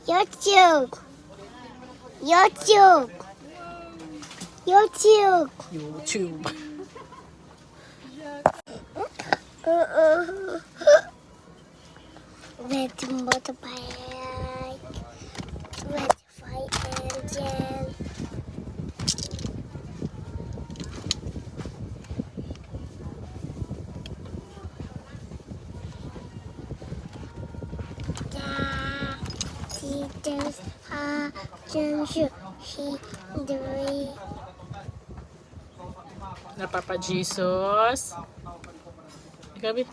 YouTube. YouTube. YouTube. YouTube. Red motorbike. Red fire engine. Teachers are just hindering. Na Papa Jesus. Ikabi.